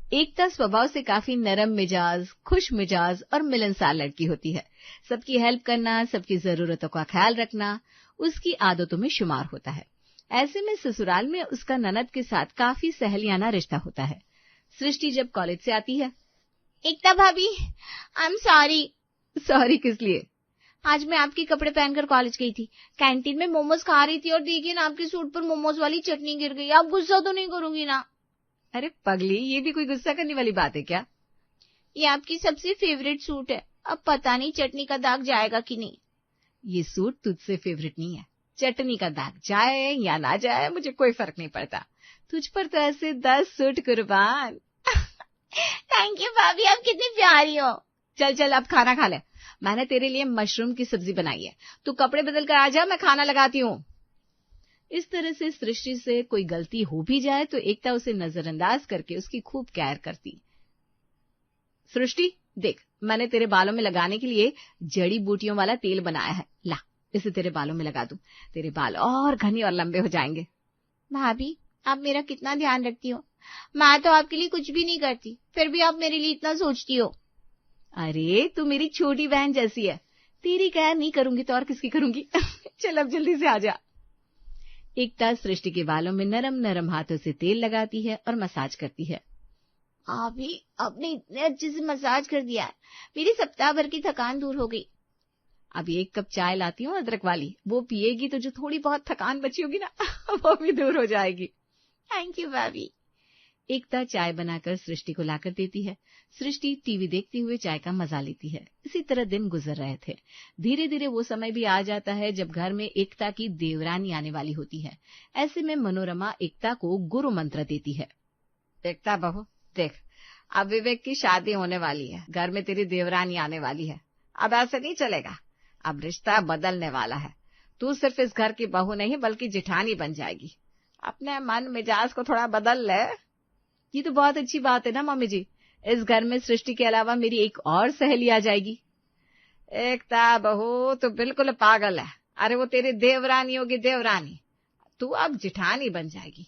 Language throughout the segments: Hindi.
एकता स्वभाव से काफी नरम मिजाज, खुश मिजाज और मिलनसार लड़की होती है। सबकी हेल्प करना, सबकी जरूरतों का ख्याल रखना उसकी आदतों में शुमार होता है। ऐसे में ससुराल में उसका ननद के साथ काफी सहेलियाना रिश्ता होता है। सृष्टि जब कॉलेज से आती है, एकता भाभी, आई एम सॉरी। सॉरी किस लिए? आज मैं आपके कपड़े पहनकर कॉलेज गई थी। कैंटीन में मोमोज खा रही थी और देखिए ना, आपके सूट पर मोमोज वाली चटनी गिर गई। आप गुस्सा तो नहीं करोगी ना? अरे पगली, ये भी कोई गुस्सा करने वाली बात है क्या? ये आपकी सबसे फेवरेट सूट है, अब पता नहीं चटनी का दाग जाएगा कि नहीं। ये सूट तुझसे फेवरेट नहीं है। चटनी का दाग जाए या ना जाए मुझे कोई फर्क नहीं पड़ता। तुझ पर तो ऐसे 10 सूट कुर्बान। थैंक यू भाभी, आप कितनी प्यारी हो। चल चल अब खाना खा ले। मैंने तेरे लिए मशरूम की सब्जी बनाई है। तू कपड़े बदल कर आ जा, मैं खाना लगाती हूँ। इस तरह से सृष्टि से कोई गलती हो भी जाए तो एकता उसे नजरअंदाज करके उसकी खूब केयर करती। सृष्टि देख, मैंने तेरे बालों में लगाने के लिए जड़ी बूटियों वाला तेल बनाया है। ला, इसे तेरे बालों में लगा दूं। तेरे बाल और घने और लंबे हो जाएंगे। भाभी, आप मेरा कितना ध्यान रखती हो। मैं तो आपके लिए कुछ भी नहीं करती, फिर भी आप मेरे लिए इतना सोचती हो। अरे तू मेरी छोटी बहन जैसी है। तेरी केयर नहीं करूंगी तो और किसकी करूंगी। चल अब जल्दी से आ जा। एकता सृष्टि के बालों में नरम नरम हाथों से तेल लगाती है और मसाज करती है। भाभी, आपने इतने अच्छे से मसाज कर दिया है, मेरी सप्ताह भर की थकान दूर हो गई। अब 1 कप चाय लाती हूँ अदरक वाली, वो पिएगी तो जो थोड़ी बहुत थकान बची होगी ना वो भी दूर हो जाएगी। थैंक यू भाभी। एकता चाय बनाकर सृष्टि को लाकर देती है। सृष्टि टीवी देखते हुए चाय का मजा लेती है। इसी तरह दिन गुजर रहे थे। धीरे धीरे वो समय भी आ जाता है जब घर में एकता की देवरानी आने वाली होती है। ऐसे में मनोरमा एकता को गुरु मंत्र देती है। एकता बहू देख, अब विवेक की शादी होने वाली है, घर में तेरी देवरानी आने वाली है। अब ऐसे नहीं चलेगा, अब रिश्ता बदलने वाला है। तू सिर्फ इस घर की बहू नहीं बल्कि जिठानी बन जाएगी। अपने मन मिजाज को थोड़ा बदल ले। ये तो बहुत अच्छी बात है ना मम्मी जी, इस घर में सृष्टि के अलावा मेरी एक और सहेली आ जाएगी। एकता बहू तो बिल्कुल पागल है। अरे वो तेरी देवरानी होगी, देवरानी। तू अब जिठानी बन जाएगी।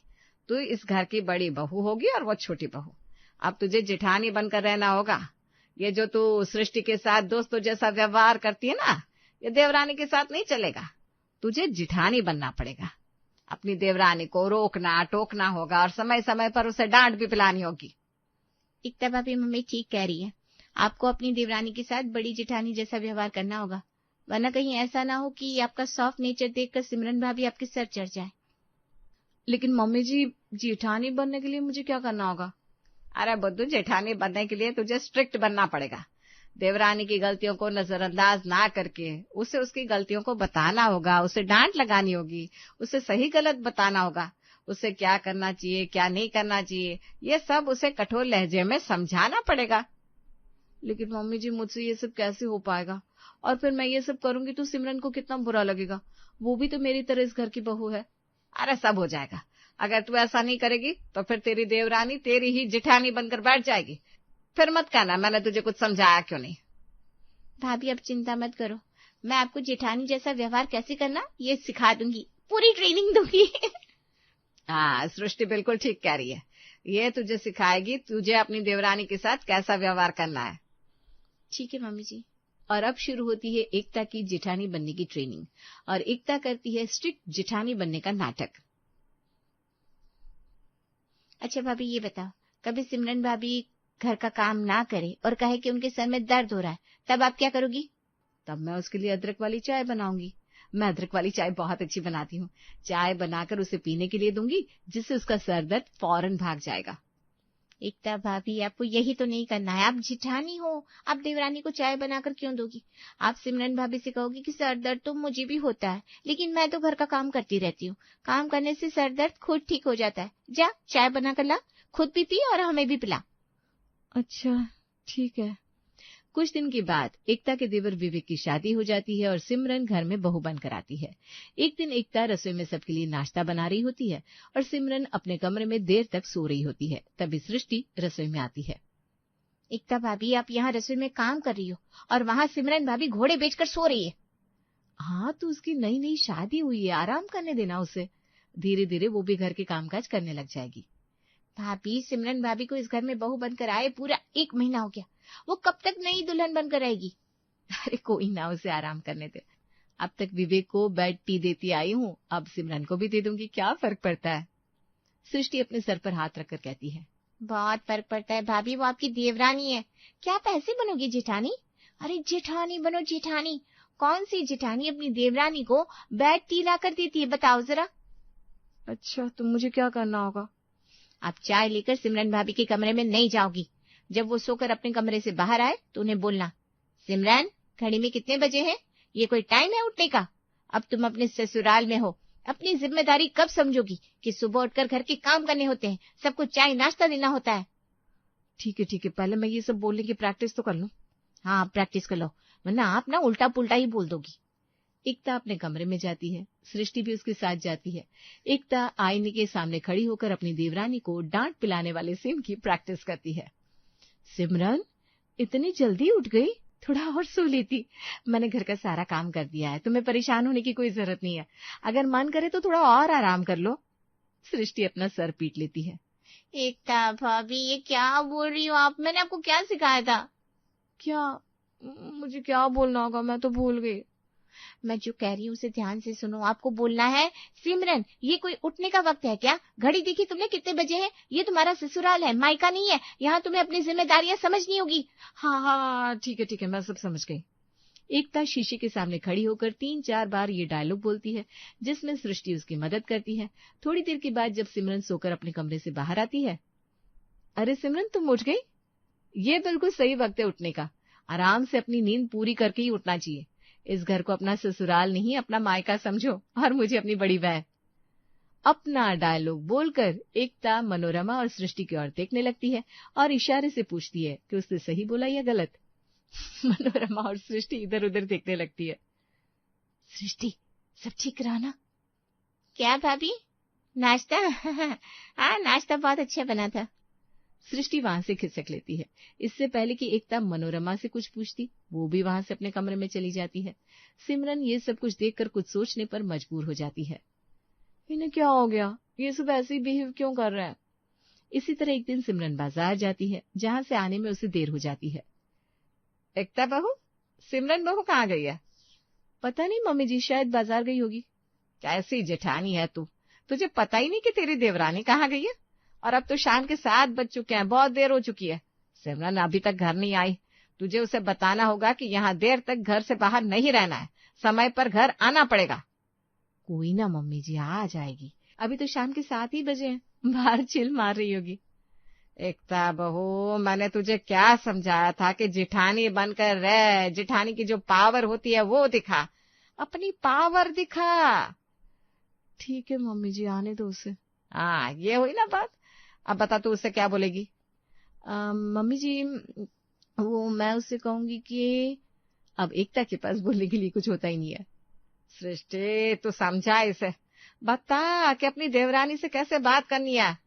तू इस घर की बड़ी बहू होगी और वो छोटी बहू। अब तुझे जिठानी बनकर रहना होगा। ये जो तू सृष्टि के साथ दोस्तों जैसा व्यवहार करती है ना, ये देवरानी के साथ नहीं चलेगा। तुझे जिठानी बनना पड़ेगा। अपनी देवरानी को रोकना टोकना होगा और समय समय पर उसे डांट भी पिलानी होगी। एकता भाभी, मम्मी ठीक कह रही है। आपको अपनी देवरानी के साथ बड़ी जिठानी जैसा व्यवहार करना होगा, वरना कहीं ऐसा ना हो कि आपका सॉफ्ट नेचर देखकर सिमरन भाभी आपके सर चढ़ जाए। लेकिन मम्मी जी, जेठानी बनने के लिए मुझे क्या करना होगा? अरे बुद्धू, जेठानी बनने के लिए तुझे स्ट्रिक्ट बनना पड़ेगा। देवरानी की गलतियों को नजरअंदाज ना करके उसे उसकी गलतियों को बताना होगा, उसे डांट लगानी होगी, उसे सही गलत बताना होगा, उसे क्या करना चाहिए क्या नहीं करना चाहिए, ये सब उसे कठोर लहजे में समझाना पड़ेगा। लेकिन मम्मी जी, मुझसे ये सब कैसे हो पाएगा? और फिर मैं ये सब करूंगी तो सिमरन को कितना बुरा लगेगा। वो भी तो मेरी तरह इस घर की बहू है। अरे सब हो जाएगा। अगर तू ऐसा नहीं करेगी तो फिर तेरी देवरानी तेरी ही जिठानी बनकर बैठ जाएगी। फिर मत कहना मैंने तुझे कुछ समझाया क्यों नहीं। भाभी, अब चिंता मत करो, मैं आपको जेठानी जैसा व्यवहार कैसे करना ये सिखा दूंगी, पूरी ट्रेनिंग दूंगी। हाँ, सृष्टि बिल्कुल ठीक कह रही है। ये तुझे सिखाएगी तुझे अपनी देवरानी के साथ कैसा व्यवहार करना है। ठीक है मम्मी जी। और अब शुरू होती है एकता की जेठानी बनने की ट्रेनिंग और एकता करती है स्ट्रिक्ट जेठानी बनने का नाटक। अच्छा भाभी, ये बताओ, कभी सिमरन भाभी घर का काम ना करे और कहे कि उनके सर में दर्द हो रहा है, तब आप क्या करोगी? तब मैं उसके लिए अदरक वाली चाय बनाऊंगी। मैं अदरक वाली चाय बहुत अच्छी बनाती हूँ। चाय बनाकर उसे पीने के लिए दूंगी, जिससे उसका सर दर्द फौरन भाग जाएगा। एकता भाभी, आपको यही तो नहीं करना है। आप जिठानी हो, आप देवरानी को चाय बनाकर क्यों दोगी? आप सिमरन भाभी से कहोगी कि सर दर्द तो मुझे भी होता है, लेकिन मैं तो घर का काम करती रहती हूँ, काम करने से सर दर्द खुद ठीक हो जाता है। जा चाय बनाकर ला, खुद भी पी और हमें भी पिला। अच्छा ठीक है। कुछ दिन के बाद एकता के देवर विवेक की शादी हो जाती है और सिमरन घर में बहू बनकर आती है। एक दिन एकता रसोई में सबके लिए नाश्ता बना रही होती है और सिमरन अपने कमरे में देर तक सो रही होती है। तभी सृष्टि रसोई में आती है। एकता भाभी, आप यहाँ रसोई में काम कर रही हो और वहाँ सिमरन भाभी घोड़े बेचकर सो रही है। हाँ, तो उसकी नई नई शादी हुई है, आराम करने देना उसे। धीरे धीरे वो भी घर के कामकाज करने लग जाएगी। भाभी, सिमरन भाभी को इस घर में बहू बनकर आए पूरा 1 महीना हो गया। वो कब तक नई दुल्हन बनकर आएगी? अरे कोई ना, उसे आराम करने दे। अब तक विवेक को बेड टी देती आई हूँ, अब सिमरन को भी दे दूंगी, क्या फर्क पड़ता है। सृष्टि अपने सर पर हाथ रखकर कहती है। बहुत फर्क पड़ता है भाभी, वो आपकी देवरानी है। क्या आप ऐसे बनोगी जेठानी? अरे जेठानी बनो जेठानी। कौन सी जेठानी अपनी देवरानी को बेड टी ला कर देती है, बताओ जरा। अच्छा, तो मुझे क्या करना होगा? आप चाय लेकर सिमरन भाभी के कमरे में नहीं जाओगी। जब वो सोकर अपने कमरे से बाहर आए तो उन्हें बोलना, सिमरन घड़ी में कितने बजे हैं? ये कोई टाइम है उठने का? अब तुम अपने ससुराल में हो, अपनी जिम्मेदारी कब समझोगी कि सुबह उठकर घर के काम करने होते हैं, सबको चाय नाश्ता देना होता है। ठीक है, पहले मैं ये सब बोलने की प्रैक्टिस तो कर लूं। हाँ, प्रैक्टिस कर लो, वरना आप ना उल्टा पुल्टा ही बोल दोगी। एकता अपने कमरे में जाती है, सृष्टि भी उसके साथ जाती है। एकता आईने के सामने खड़ी होकर अपनी देवरानी को डांट पिलाने वाले सीन की प्रैक्टिस करती है। सिमरन, इतनी जल्दी उठ गई? थोड़ा और सो लेती। मैंने घर का सारा काम कर दिया है, तुम्हें परेशान होने की कोई जरूरत नहीं है। अगर मन करे तो थोड़ा और आराम कर लो। सृष्टि अपना सर पीट लेती है। एकता भाभी, ये क्या बोल रही हो आप? मैंने आपको क्या सिखाया था? क्या? मुझे क्या बोलना होगा, मैं तो भूल गई। मैं जो कह रही हूँ उसे ध्यान से सुनो। आपको बोलना है, सिमरन ये कोई उठने का वक्त है क्या? घड़ी देखी तुमने कितने बजे हैं? ये तुम्हारा ससुराल है, मायका नहीं है। यहाँ तुम्हें अपनी जिम्मेदारियां समझनी होगी। हाँ, ठीक है, मैं सब समझ गई। एकता शीशे के सामने खड़ी होकर 3-4 बार ये डायलॉग बोलती है, जिसमें सृष्टि उसकी मदद करती है। थोड़ी देर के बाद जब सिमरन सोकर अपने कमरे से बाहर आती है, अरे सिमरन, तुम उठ गई? ये बिल्कुल सही वक्त है उठने का। आराम से अपनी नींद पूरी करके ही उठना चाहिए। इस घर को अपना ससुराल नहीं, अपना मायका समझो, और मुझे अपनी बड़ी बहन। अपना डायलॉग बोलकर एकता मनोरमा और सृष्टि की ओर देखने लगती है और इशारे से पूछती है कि उसने सही बोला या गलत। मनोरमा और सृष्टि इधर उधर देखने लगती है। सृष्टि, सब ठीक रहा ना? क्या भाभी, नाश्ता? हाँ, नाश्ता बहुत अच्छा बना था। सृष्टि वहां से खिसक लेती है। इससे पहले कि एकता मनोरमा से कुछ पूछती, वो भी वहां से अपने कमरे में चली जाती है। सिमरन ये सब कुछ देखकर कुछ सोचने पर मजबूर हो जाती है। इन्हें क्या हो गया? ये सब ऐसे ही बिहेव क्यों कर रहे हैं? इसी तरह एक दिन सिमरन बाजार जाती है, जहां से आने में उसे देर हो जाती है। एकता बहू, सिमरन बहू कहाँ गई है? पता नहीं मम्मी जी, शायद बाजार गई होगी। कैसी जेठानी है तू, तुझे पता ही नहीं कि तेरी देवरानी कहाँ गई है? और अब तो शाम के 7 बज चुके हैं, बहुत देर हो चुकी है। सिमरन अभी तक घर नहीं आई। तुझे उसे बताना होगा कि यहाँ देर तक घर से बाहर नहीं रहना है, समय पर घर आना पड़ेगा। कोई ना मम्मी जी, आ जाएगी। अभी तो शाम के 7 ही बजे हैं, बाहर चिल मार रही होगी। एकता बहू, मैंने तुझे क्या समझाया था कि जेठानी बनकर रह, जेठानी की जो पावर होती है वो दिखा, अपनी पावर दिखा। ठीक है मम्मी जी, आने दो उसे। हाँ, ये हुई ना बात। अब बता तू उससे क्या बोलेगी? मम्मी जी, वो मैं उससे कहूंगी कि अब एकता के पास बोलने के लिए कुछ होता ही नहीं है। सृष्टि, तू समझा इसे, बता कि अपनी देवरानी से कैसे बात करनी है।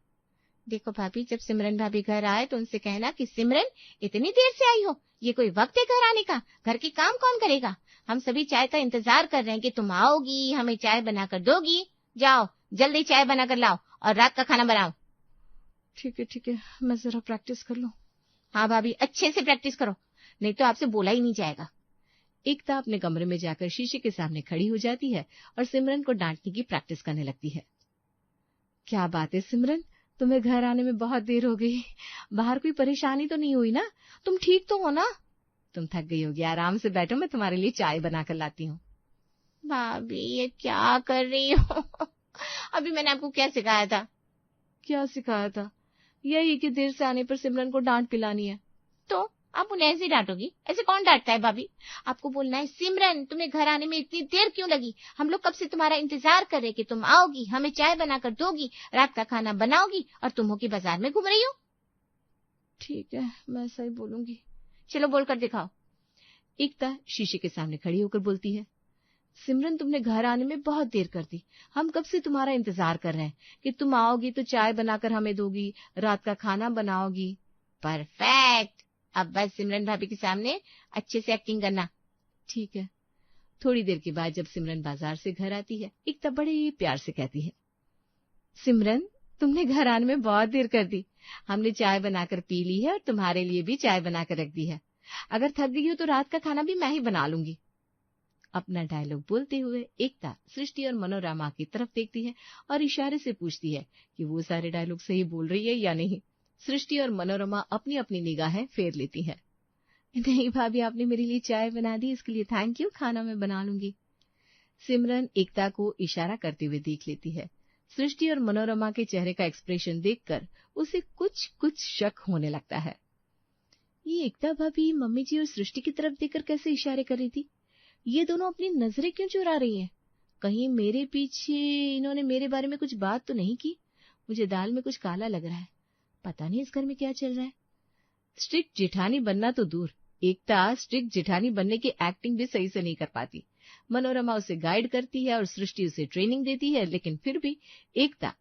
देखो भाभी, जब सिमरन भाभी घर आए तो उनसे कहना कि सिमरन इतनी देर से आई हो, ये कोई वक्त है घर आने का? घर के काम कौन करेगा? हम सभी चाय का इंतजार कर रहे हैं कि तुम आओगी, हमें चाय बनाकर दोगी। जाओ जल्दी चाय बनाकर लाओ और रात का खाना बनाओ। ठीक है, मैं जरा प्रैक्टिस कर लूं। हाँ भाभी, अच्छे से प्रैक्टिस करो, नहीं तो आपसे बोला ही नहीं जाएगा। एकता अपने कमरे में जाकर शीशे के सामने खड़ी हो जाती है और सिमरन को डांटने की प्रैक्टिस करने लगती है। क्या बात है सिमरन, तुम्हें घर आने में बहुत देर हो गई। बाहर कोई परेशानी तो नहीं हुई ना? तुम ठीक तो हो ना? तुम थक गई होगी, आराम से बैठो, मैं तुम्हारे लिए चाय बनाकर लाती हूँ। भाभी, ये क्या कर रही हो? अभी मैंने आपको क्या सिखाया था? क्या सिखाया था? यही कि देर से आने पर सिमरन को डांट पिलानी है। तो आप उन्हें ऐसे डांटोगी? ऐसे कौन डांटता है भाभी? आपको बोलना है, सिमरन तुम्हें घर आने में इतनी देर क्यों लगी? हम लोग कब से तुम्हारा इंतजार कर रहे कि तुम आओगी, हमें चाय बनाकर दोगी, रात का खाना बनाओगी, और तुम हो कि बाजार में घूम रही हो। ठीक है, मैं सही बोलूंगी। चलो बोलकर दिखाओ। एकता शीशे के सामने खड़ी होकर बोलती है, सिमरन तुमने घर आने में बहुत देर कर दी। हम कब से तुम्हारा इंतजार कर रहे हैं कि तुम आओगी तो चाय बनाकर हमें दोगी, रात का खाना बनाओगी। परफेक्ट। अब बस सिमरन भाभी के सामने अच्छे से एक्टिंग करना। ठीक है। थोड़ी देर के बाद जब सिमरन बाजार से घर आती है, एकता बड़े प्यार से कहती है, सिमरन तुमने घर आने में बहुत देर कर दी। हमने चाय बनाकर पी ली है और तुम्हारे लिए भी चाय बनाकर रख दी है। अगर थक गई हो तो रात का खाना भी मैं ही बना लूंगी। अपना डायलॉग बोलते हुए एकता सृष्टि और मनोरमा की तरफ देखती है और इशारे से पूछती है कि वो सारे डायलॉग सही बोल रही है या नहीं। सृष्टि और मनोरमा अपनी अपनी निगाहें फेर लेती है। नहीं भाभी, आपने मेरे लिए चाय बना दी, इसके लिए थैंक यू, खाना मैं बना लूंगी। सिमरन एकता को इशारा करते हुए देख लेती है। सृष्टि और मनोरमा के चेहरे का एक्सप्रेशन देखकर उसे कुछ शक होने लगता है। ये एकता भाभी मम्मी जी और सृष्टि की तरफ देखकर कैसे इशारे कर रही थी? ये दोनों अपनी नजरें क्यों चुरा रही हैं? कहीं मेरे पीछे इन्होंने मेरे बारे में कुछ बात तो नहीं की? मुझे दाल में कुछ काला लग रहा है। पता नहीं इस घर में क्या चल रहा है। स्ट्रिक्ट जेठानी बनना तो दूर, एकता स्ट्रिक्ट जेठानी बनने की एक्टिंग भी सही से नहीं कर पाती। मनोरमा उसे गाइड करती है और सृष्टि उसे ट्रेनिंग देती है, लेकिन फिर भी एकता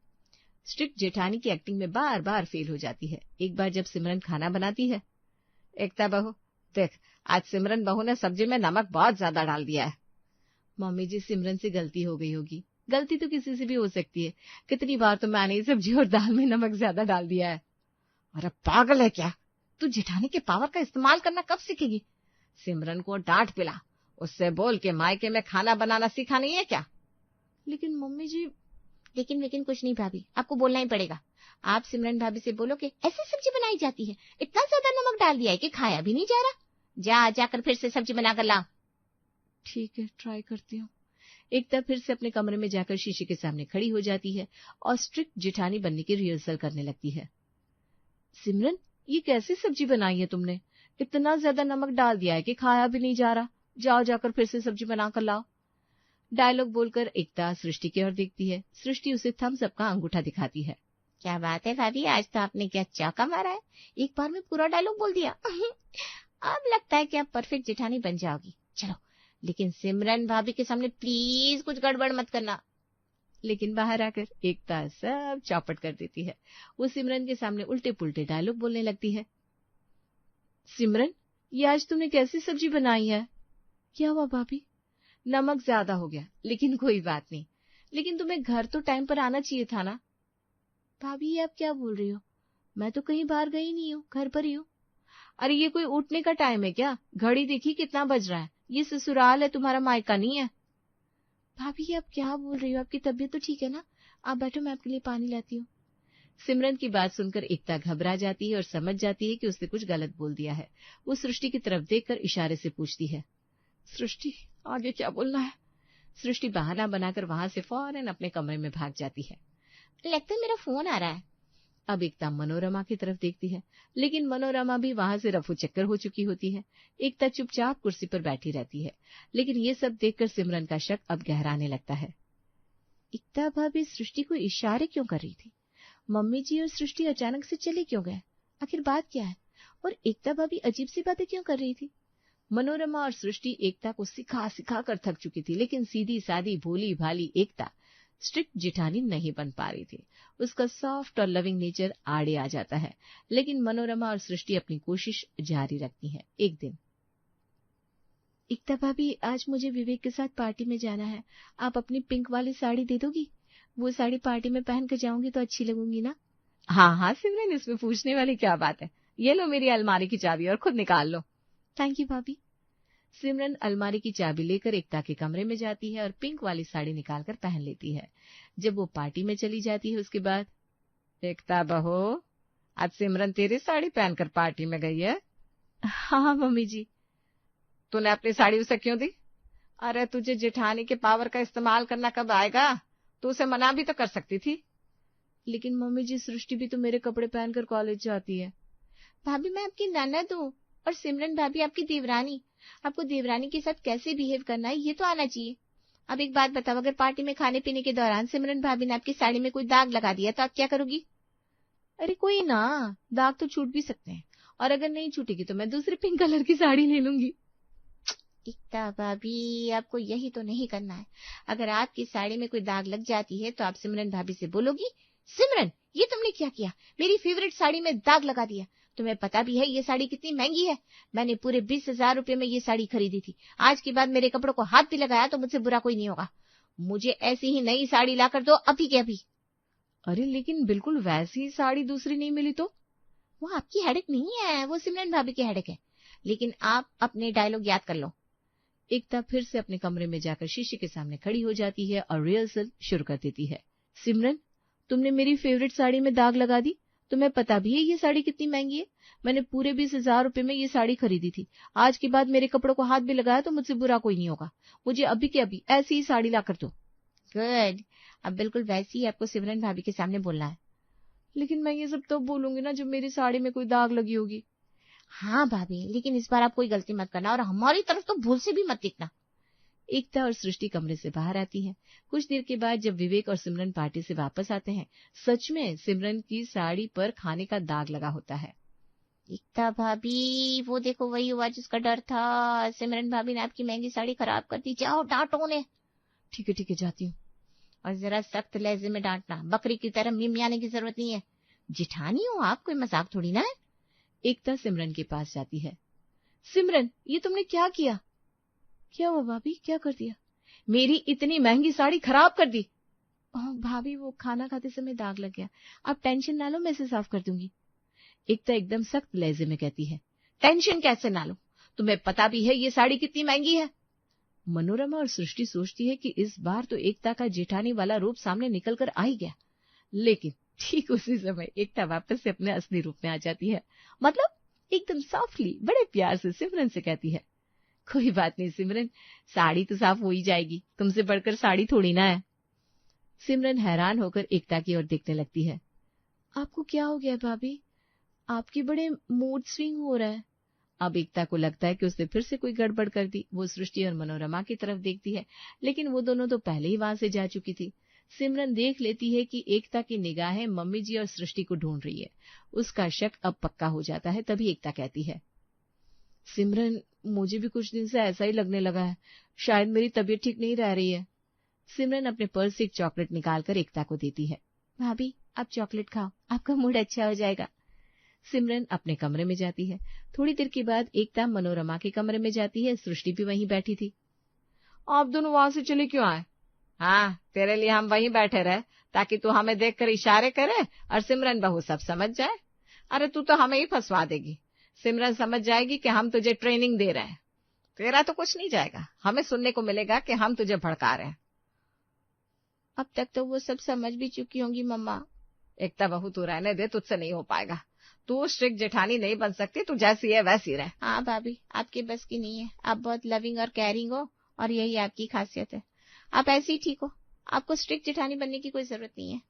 स्ट्रिक्ट जेठानी की एक्टिंग में बार बार फेल हो जाती है। एक बार जब सिमरन खाना बनाती है, एकता बहू देख, आज सिमरन बहू ने सब्जी में नमक बहुत ज्यादा डाल दिया है। मम्मी जी, सिमरन से गलती हो गई होगी। गलती तो किसी से भी हो सकती है। कितनी बार तो मैंने सब्जी और दाल में नमक ज्यादा डाल दिया है। अरे पागल है क्या तू? जेठानी के पावर का इस्तेमाल करना कब सीखेगी? सिमरन को डांट पिला, उससे बोल के मायके में खाना बनाना सीखा नहीं है क्या? लेकिन मम्मी जी। लेकिन कुछ नहीं भाभी, आपको बोलना ही पड़ेगा। आप सिमरन भाभी से बोलो कि ऐसी सब्जी बनाई जाती है, इतना ज्यादा नमक डाल दिया है कि खाया भी नहीं जा रहा। जाकर फिर से सब्जी बनाकर ला। ठीक है, ट्राई करती हूँ। एकता फिर से अपने कमरे में जाकर शीशे के सामने खड़ी हो जाती है और स्ट्रिक्ट जेठानी बनने की रिहर्सल करने लगती है। सिमरन, ये कैसी सब्जी बनाई है तुमने? इतना ज्यादा नमक डाल दिया है कि खाया भी नहीं जा रहा। जाकर फिर से सब्जी बनाकर लाओ। डायलॉग बोलकर एकता सृष्टि की ओर देखती है। सृष्टि उसे थम्स अप का अंगूठा दिखाती है। क्या बात है भाभी, आज तो आपने क्या चौका मारा है, एक बार में पूरा डायलॉग बोल दिया। अब लगता है कि आप परफेक्ट जेठानी बन जाओगी। चलो, लेकिन सिमरन भाभी के सामने प्लीज कुछ गड़बड़ मत करना। लेकिन बाहर आकर एकता सब चौपट कर देती है। वो सिमरन के सामने उल्टे पुल्टे डायलॉग बोलने लगती है। सिमरन, ये आज तुमने कैसी सब्जी बनाई है? क्या हुआ भाभी? नमक ज्यादा हो गया, लेकिन कोई बात नहीं। लेकिन तुम्हें घर तो टाइम पर आना चाहिए था ना। भाभी, ये आप क्या बोल रही हो? मैं तो कहीं बाहर गई नहीं हूँ, घर पर ही हूँ। अरे ये कोई उठने का टाइम है क्या? घड़ी देखी कितना बज रहा है। ये ससुराल है, तुम्हारा मायका नहीं है। भाभी, आप क्या बोल रही हो? आपकी तबीयत तो ठीक है ना? आप बैठो, मैं आपके लिए पानी लाती हूँ। सिमरन की बात सुनकर एकता घबरा जाती है और समझ जाती है कि उसने कुछ गलत बोल दिया है। वो सृष्टि की तरफ देखकर इशारे से पूछती है, सृष्टि, आगे क्या बोलना है? सृष्टि बहाना बनाकर वहां से फौरन अपने कमरे में भाग जाती है। लगता है मेरा फोन आ रहा है। अब एकता मनोरमा की तरफ देखती है, लेकिन मनोरमा भी वहां से रफू चक्कर हो चुकी होती है। एकता चुपचाप कुर्सी पर बैठी रहती है, लेकिन ये सब देखकर सिमरन का शक अब गहराने लगता है। एकता भाभी सृष्टि को इशारे क्यों कर रही थी? मम्मी जी और सृष्टि अचानक से चले क्यों गए? आखिर बात क्या है? और एकता भाभी अजीब सी बातें क्यों कर रही थी? मनोरमा और सृष्टि एकता को सिखा सिखा कर थक चुकी थी, लेकिन सीधी सादी भोली भाली एकता स्ट्रिक्ट जेठानी नहीं बन पा रही थी। उसका सॉफ्ट और लविंग नेचर आड़े आ जाता है, लेकिन मनोरमा और सृष्टि अपनी कोशिश जारी रखती हैं। एक दिन, एकता भाभी, आज मुझे विवेक के साथ पार्टी में जाना है। आप अपनी पिंक वाली साड़ी दे दोगी? वो साड़ी पार्टी में पहन कर जाऊंगी तो अच्छी लगूंगी ना? हाँ हाँ सिमरन, इसमें पूछने वाली क्या बात है। ये लो मेरी अलमारी की चाबी और खुद निकाल लो। थैंक यू भाभी। सिमरन अलमारी की चाबी लेकर एकता के कमरे में जाती है और पिंक वाली साड़ी निकालकर पहन लेती है। जब वो पार्टी में चली जाती है उसके बाद, एकता बहू, आज सिमरन तेरी साड़ी पहनकर पार्टी में गई है? हाँ मम्मी जी। तूने अपनी साड़ी उसे क्यों दी? अरे तुझे जेठानी के पावर का इस्तेमाल करना कब आएगा? तू उसे मना भी तो कर सकती थी। लेकिन मम्मी जी, सृष्टि भी तो मेरे कपड़े पहनकर कॉलेज जाती है। भाभी, मैं आपकी ननद हूँ और सिमरन भाभी आपकी देवरानी। आपको देवरानी के साथ कैसे बिहेव करना है ये तो आना चाहिए। अब एक बात बताओ, अगर पार्टी में खाने पीने के दौरान सिमरन भाभी ने आपकी साड़ी में कोई दाग लगा दिया तो आप क्या करोगी? अरे कोई ना, दाग तो छूट भी सकते हैं, और अगर नहीं छूटेगी तो मैं दूसरी पिंक कलर की साड़ी ले लूंगी। एकता भाभी, आपको यही तो नहीं करना है। अगर आपकी साड़ी में कोई दाग लग जाती है तो आप सिमरन भाभी से बोलोगी, सिमरन, ये तुमने क्या किया? मेरी फेवरेट साड़ी में दाग लगा दिया। तुम्हें पता भी है ये साड़ी कितनी महंगी है? मैंने पूरे 20,000 रुपए में ये साड़ी खरीदी थी। आज के बाद मेरे कपड़ों को हाथ भी लगाया तो मुझसे बुरा कोई नहीं होगा। मुझे ऐसी ही नई साड़ी लाकर दो, अभी के अभी। अरे लेकिन बिल्कुल वैसी साड़ी दूसरी नहीं मिली तो? वो आपकी हेडेक नहीं है, वो सिमरन भाभी की हेडेक है। लेकिन आप अपने डायलॉग याद कर लो। एकता फिर से अपने कमरे में जाकर शीशे के सामने खड़ी हो जाती है और रिहर्सल शुरू कर देती है। सिमरन, तुमने मेरी फेवरेट साड़ी में दाग लगा दी। तुम्हें पता भी है ये साड़ी कितनी महंगी है? मैंने पूरे 20,000 रुपए में ये साड़ी खरीदी थी। आज के बाद मेरे कपड़ों को हाथ भी लगाया तो मुझसे बुरा कोई नहीं होगा। मुझे अभी के अभी ऐसी ही साड़ी ला कर दो। गुड, अब बिल्कुल वैसे ही आपको सिमरन भाभी के सामने बोलना है। लेकिन मैं ये सब तब बोलूंगी ना जब मेरी साड़ी में कोई दाग लगी होगी। हाँ भाभी, लेकिन इस बार आप कोई गलती मत करना और हमारी तरफ तो भूल से भी मत दिखना। एकता और सृष्टि कमरे से बाहर आती हैं। कुछ देर के बाद जब विवेक और सिमरन पार्टी से वापस आते हैं, सच में सिमरन की साड़ी पर खाने का दाग लगा होता है। एकता भाभी, वो देखो वही हुआ जिसका डर था। सिमरन भाभी ने आपकी महंगी साड़ी खराब कर दी। जाओ डांटो उन्हें। ठीक है जाती हूँ। और जरा सख्त लहजे में डांटना, बकरी की तरह मिमियाने की जरूरत नहीं है। जिठानी हो आप, कोई मजाक थोड़ी ना है। एकता सिमरन के पास जाती है। सिमरन, ये तुमने क्या किया? क्या हुआ भाभी, क्या कर दिया? मेरी इतनी महंगी साड़ी खराब कर दी। भाभी, वो खाना खाते समय दाग लग गया। आप टेंशन ना लो, मैं इसे साफ कर दूंगी। एकता एकदम सख्त लहजे में कहती है। टेंशन कैसे ना लो? तुम्हें पता भी है ये साड़ी कितनी महंगी है। मनोरमा और सृष्टि सोचती है कि इस बार तो एकता का जेठानी वाला रूप सामने निकल कर आ ही गया। लेकिन ठीक उसी समय एकता वापस से अपने असली रूप में आ जाती है। मतलब एकदम सॉफ्टली, बड़े प्यार से सिमरन से कहती है, कोई बात नहीं सिमरन, साड़ी तो साफ हो ही जाएगी। तुमसे बढ़कर साड़ी थोड़ी ना है। सिमरन हैरान होकर एकता की ओर देखने लगती है। आपको क्या हो गया भाभी? आपकी बड़े मूड स्विंग हो रहा है। अब एकता को लगता है कि उसने फिर से कोई गड़बड़ कर दी। वो सृष्टि और मनोरमा की तरफ देखती है, लेकिन वो दोनों तो पहले ही वहां से जा चुकी थी। सिमरन देख लेती है कि एकता की निगाहें मम्मी जी और सृष्टि को ढूंढ रही है। उसका शक अब पक्का हो जाता है। तभी एकता कहती है, सिमरन, मुझे भी कुछ दिन से ऐसा ही लगने लगा है। शायद मेरी तबीयत ठीक नहीं रह रही है। सिमरन अपने पर्स से एक चॉकलेट निकालकर एकता को देती है। भाभी, आप चॉकलेट खाओ, आपका मूड अच्छा हो जाएगा। सिमरन अपने कमरे में जाती है। थोड़ी देर के बाद एकता मनोरमा के कमरे में जाती है। सृष्टि भी वहीं बैठी थी। आप दोनों वहां से चले क्यों आए? हाँ, तेरे लिए हम वहीं बैठे रहे ताकि तू हमें देखकर इशारे करे और सिमरन बहू सब समझ जाए। अरे तू तो हमें ही फंसवा देगी। सिमरन समझ जाएगी कि हम तुझे ट्रेनिंग दे रहे हैं। तेरा तो कुछ नहीं जाएगा। हमें सुनने को मिलेगा कि हम तुझे भड़का रहे हैं। अब तक तो वो सब समझ भी चुकी होंगी मम्मा। एकता बहू, तू रहने दे, तुझसे नहीं हो पाएगा। तू स्ट्रिक्ट जेठानी नहीं बन सकती। तू जैसी है वैसी रह। हाँ भाभी, आपके बस की नहीं है। आप बहुत लविंग और केयरिंग हो और यही आपकी खासियत है। आप ऐसी ही ठीक हो। आपको स्ट्रिक्ट जेठानी बनने की कोई जरूरत नहीं है।